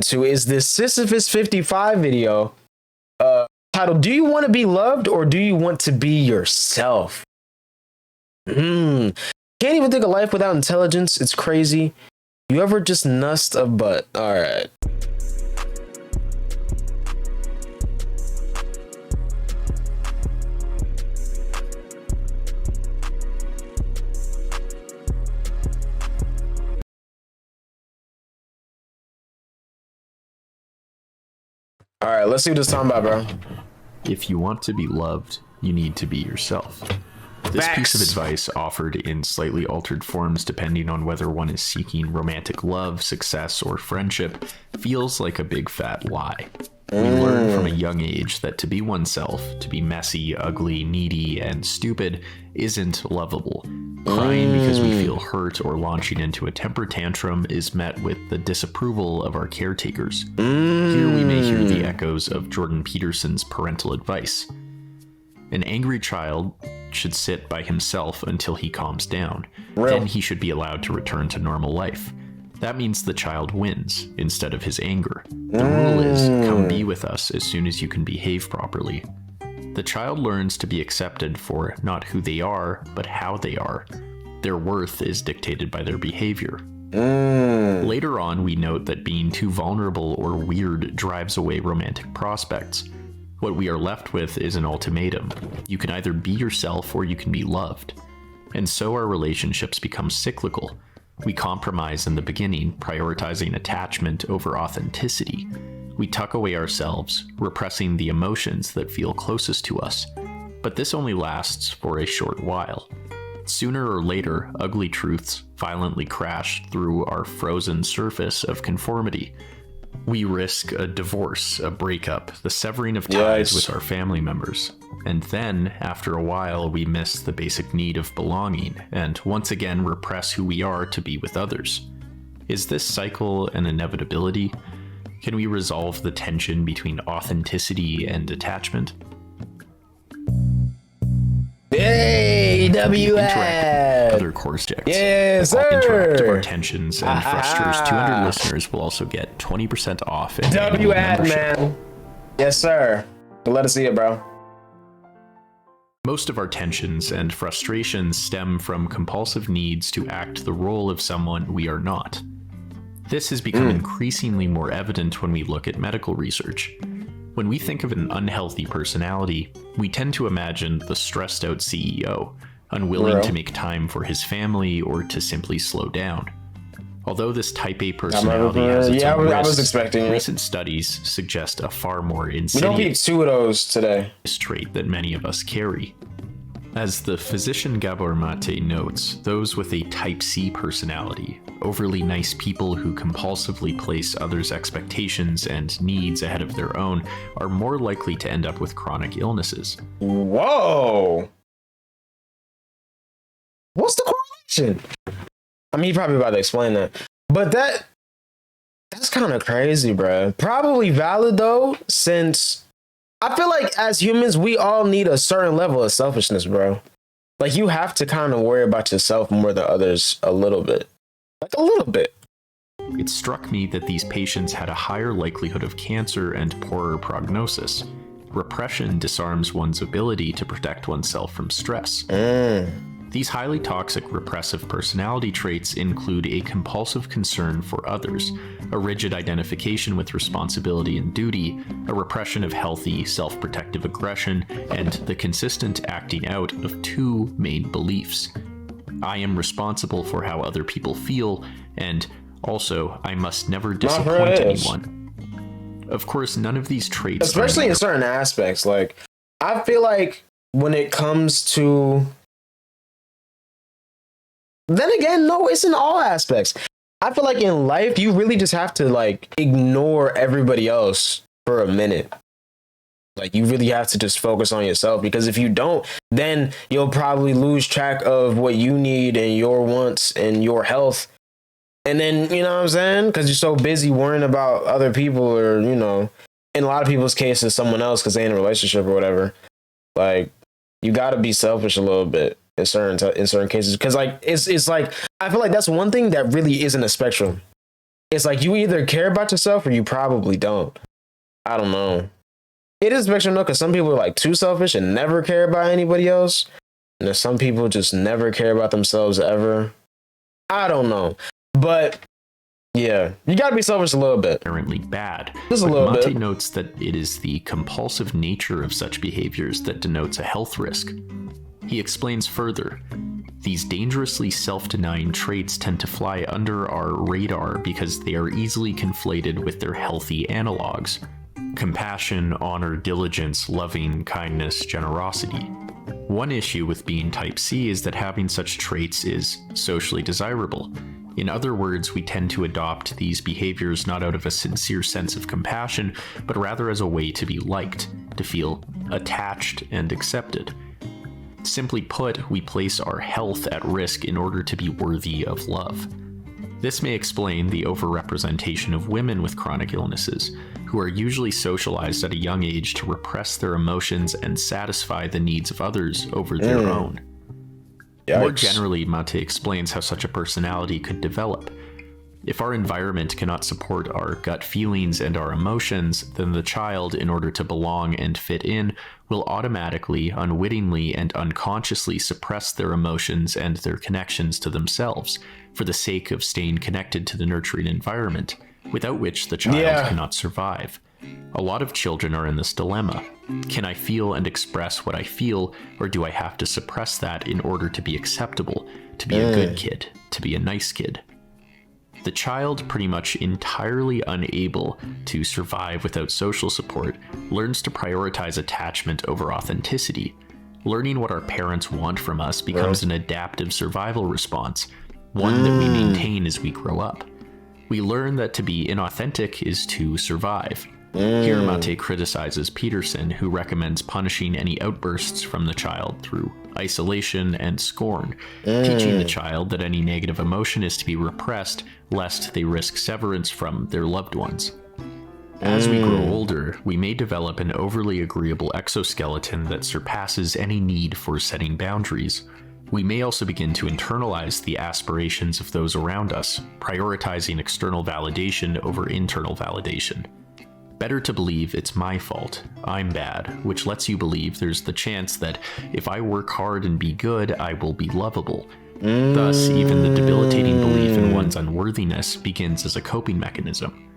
to is this Sisyphus 55 video titled, "Do you want to be loved or do you want to be yourself?" Can't even think of life without intelligence. It's crazy. You ever just nussed a butt? All right. All right, let's see what this is talking about, bro. If you want to be loved, you need to be yourself. This piece of advice, offered in slightly altered forms depending on whether one is seeking romantic love, success, or friendship, feels like a big fat lie. We learn from a young age that to be oneself, to be messy, ugly, needy, and stupid, isn't lovable. Crying because we feel hurt or launching into a temper tantrum is met with the disapproval of our caretakers. Here we may hear the echoes of Jordan Peterson's parental advice. An angry child should sit by himself until he calms down. Then he should be allowed to return to normal life. That means the child wins instead of his anger. The rule is, come be with us as soon as you can behave properly. The child learns to be accepted for not who they are, but how they are. Their worth is dictated by their behavior. Later on, we note that being too vulnerable or weird drives away romantic prospects. What we are left with is an ultimatum. You can either be yourself or you can be loved. And so our relationships become cyclical. We compromise in the beginning, prioritizing attachment over authenticity. We tuck away ourselves, repressing the emotions that feel closest to us. But this only lasts for a short while. Sooner or later, ugly truths violently crash through our frozen surface of conformity. We risk a divorce, a breakup, the severing of ties with our family members. And then, after a while, we miss the basic need of belonging and once again repress who we are to be with others. Is this cycle an inevitability? Can we resolve the tension between authenticity and attachment? Hey, WF! Other course checks. Yes, sir! Interactive our tensions and frusters. 200 listeners will also get 20% off. WF, man. Yes, sir. But let us see it, bro. Most of our tensions and frustrations stem from compulsive needs to act the role of someone we are not. This has become increasingly more evident when we look at medical research. When we think of an unhealthy personality, we tend to imagine the stressed out CEO, unwilling to make time for his family or to simply slow down. Although this type A personality has its own I was expecting it. Recent studies suggest a far more insidious we don't need two of those today. Trait that many of us carry. As the physician Gabor Mate notes, those with a type C personality, overly nice people who compulsively place others' expectations and needs ahead of their own, are more likely to end up with chronic illnesses. Whoa! What's the correlation? I mean, you're probably about to explain that. But that's kind of crazy, bro. Probably valid, though, since I feel like as humans, we all need a certain level of selfishness, bro. Like, you have to kind of worry about yourself more than others a little bit. Like, a little bit. It struck me that these patients had a higher likelihood of cancer and poorer prognosis. Repression disarms one's ability to protect oneself from stress. These highly toxic repressive personality traits include a compulsive concern for others, a rigid identification with responsibility and duty, a repression of healthy, self-protective aggression, and the consistent acting out of two main beliefs. I am responsible for how other people feel, and also I must never disappoint anyone. Of course, none of these traits, especially in certain aspects, like, I feel like when it comes to, then again, no, it's in all aspects. I feel like in life, you really just have to, like, ignore everybody else for a minute. Like, you really have to just focus on yourself, because if you don't, then you'll probably lose track of what you need and your wants and your health. And then, you know what I'm saying? Because you're so busy worrying about other people, or, you know, in a lot of people's cases, someone else because they're in a relationship or whatever. Like, you got to be selfish a little bit in certain cases, because, like, it's like, I feel like that's one thing that really isn't a spectrum. it's like you either care about yourself or you probably don't. I don't know. It is spectrum though, because some people are like too selfish and never care about anybody else. And there's some people just never care about themselves ever. I don't know. But yeah, you gotta be selfish a little bit. Inherently bad. Just a little Mate bit. notes that it is the compulsive nature of such behaviors that denotes a health risk. He explains further, these dangerously self-denying traits tend to fly under our radar because they are easily conflated with their healthy analogs. Compassion, honor, diligence, loving, kindness, generosity. One issue with being type C is that having such traits is socially desirable. In other words, we tend to adopt these behaviors not out of a sincere sense of compassion, but rather as a way to be liked, to feel attached and accepted. Simply put, we place our health at risk in order to be worthy of love. This may explain the overrepresentation of women with chronic illnesses, who are usually socialized at a young age to repress their emotions and satisfy the needs of others over their own. Yikes. More generally, Mate explains how such a personality could develop. If our environment cannot support our gut feelings and our emotions, then the child, in order to belong and fit in, will automatically, unwittingly, and unconsciously suppress their emotions and their connections to themselves for the sake of staying connected to the nurturing environment, without which the child cannot survive. A lot of children are in this dilemma. Can I feel and express what I feel, or do I have to suppress that in order to be acceptable, to be a good kid, to be a nice kid? The child, pretty much entirely unable to survive without social support, learns to prioritize attachment over authenticity. Learning what our parents want from us becomes an adaptive survival response, one that we maintain as we grow up. We learn that to be inauthentic is to survive. Here Mate criticizes Peterson, who recommends punishing any outbursts from the child through isolation and scorn, teaching the child that any negative emotion is to be repressed lest they risk severance from their loved ones. As we grow older, we may develop an overly agreeable exoskeleton that surpasses any need for setting boundaries. We may also begin to internalize the aspirations of those around us, prioritizing external validation over internal validation. Better to believe it's my fault, I'm bad, which lets you believe there's the chance that if I work hard and be good, I will be lovable. Thus, even the debilitating belief in one's unworthiness begins as a coping mechanism.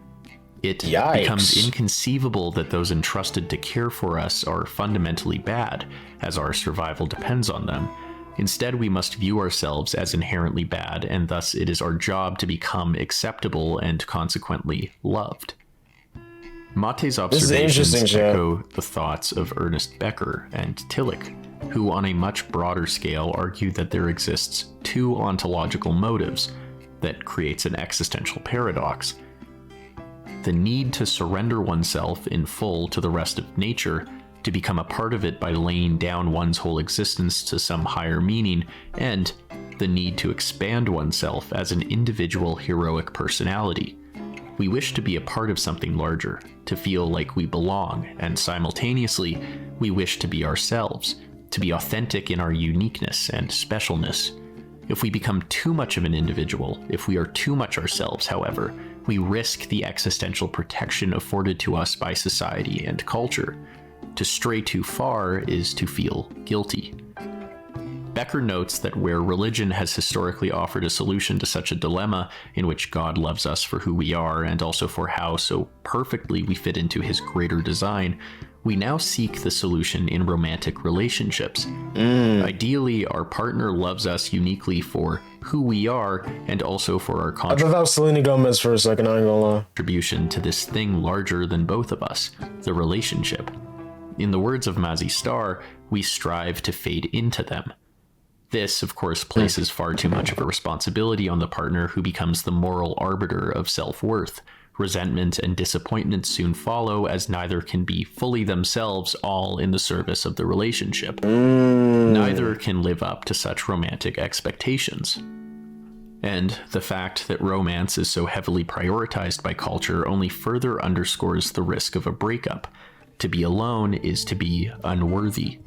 It becomes inconceivable that those entrusted to care for us are fundamentally bad, as our survival depends on them. Instead, we must view ourselves as inherently bad, and thus it is our job to become acceptable and consequently loved. Mate's observations echo the thoughts of Ernest Becker and Tillich, who on a much broader scale argue that there exists two ontological motives that creates an existential paradox. The need to surrender oneself in full to the rest of nature, to become a part of it by laying down one's whole existence to some higher meaning, and the need to expand oneself as an individual heroic personality. We wish to be a part of something larger, to feel like we belong, and simultaneously, we wish to be ourselves, to be authentic in our uniqueness and specialness. If we become too much of an individual, if we are too much ourselves, however, we risk the existential protection afforded to us by society and culture. To stray too far is to feel guilty. Becker notes that where religion has historically offered a solution to such a dilemma, in which God loves us for who we are and also for how so perfectly we fit into his greater design, we now seek the solution in romantic relationships. Ideally, our partner loves us uniquely for who we are and also for our I thought that was Selena Gomez for a second, I ain't gonna lie. Contribution to this thing larger than both of us, the relationship. In the words of Mazzy Star, we strive to fade into them. This, of course, places far too much of a responsibility on the partner, who becomes the moral arbiter of self-worth. Resentment and disappointment soon follow, as neither can be fully themselves, all in the service of the relationship. Neither can live up to such romantic expectations. And the fact that romance is so heavily prioritized by culture only further underscores the risk of a breakup. To be alone is to be unworthy.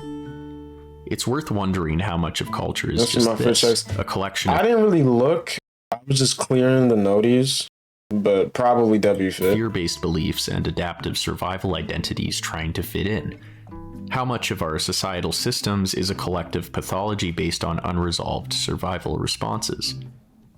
It's worth wondering how much of culture is just this, a collection of... I didn't really look. I was just clearing the noties. but probably W fit. Fear-based beliefs and adaptive survival identities trying to fit in. How much of our societal systems is a collective pathology based on unresolved survival responses?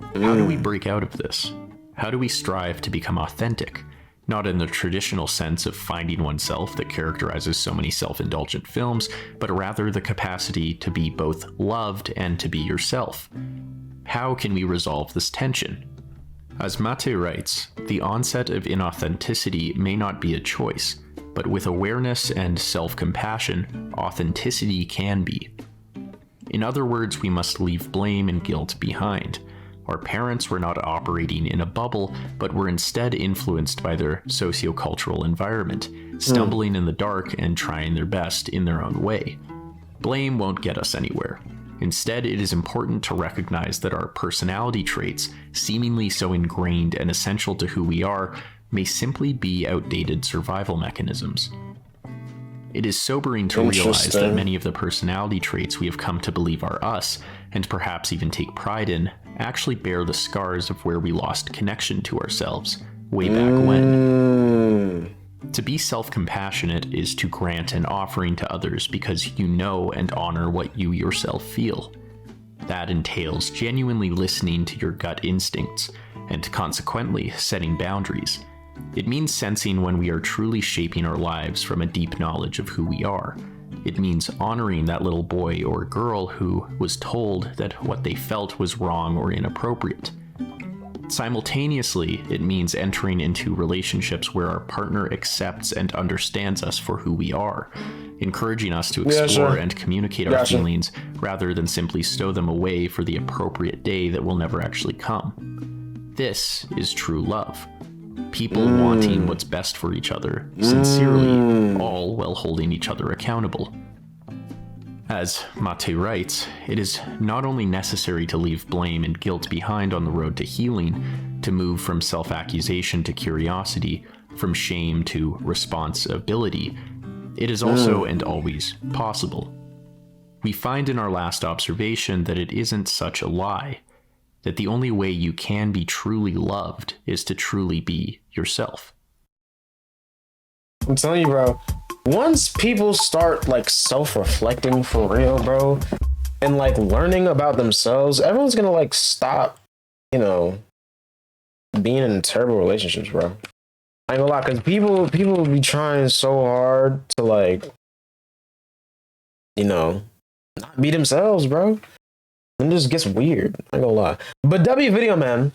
How do we break out of this? How do we strive to become authentic? Not in the traditional sense of finding oneself that characterizes so many self-indulgent films, but rather the capacity to be both loved and to be yourself. How can we resolve this tension? As Mate writes, the onset of inauthenticity may not be a choice, but with awareness and self-compassion, authenticity can be. In other words, we must leave blame and guilt behind. Our parents were not operating in a bubble, but were instead influenced by their sociocultural environment, stumbling in the dark and trying their best in their own way. Blame won't get us anywhere. Instead, it is important to recognize that our personality traits, seemingly so ingrained and essential to who we are, may simply be outdated survival mechanisms. It is sobering to realize that many of the personality traits we have come to believe are us, and perhaps even take pride in, actually bear the scars of where we lost connection to ourselves, way back when. To be self-compassionate is to grant an offering to others because you know and honor what you yourself feel. That entails genuinely listening to your gut instincts, and consequently setting boundaries. It means sensing when we are truly shaping our lives from a deep knowledge of who we are. It means honoring that little boy or girl who was told that what they felt was wrong or inappropriate. Simultaneously, it means entering into relationships where our partner accepts and understands us for who we are, encouraging us to explore and communicate our feelings rather than simply stow them away for the appropriate day that will never actually come. This is true love. People wanting what's best for each other, sincerely, all while holding each other accountable. As Mate writes, it is not only necessary to leave blame and guilt behind on the road to healing, to move from self-accusation to curiosity, from shame to responsibility, it is also and always possible. We find in our last observation that it isn't such a lie, that the only way you can be truly loved is to truly be yourself. I'm telling you, bro, once people start like self-reflecting for real, bro, and like learning about themselves, everyone's gonna like stop, being in terrible relationships, bro. I ain't gonna lie, because people be trying so hard to like, not be themselves, bro. And it just gets weird. I ain't gonna lie. But W video, man,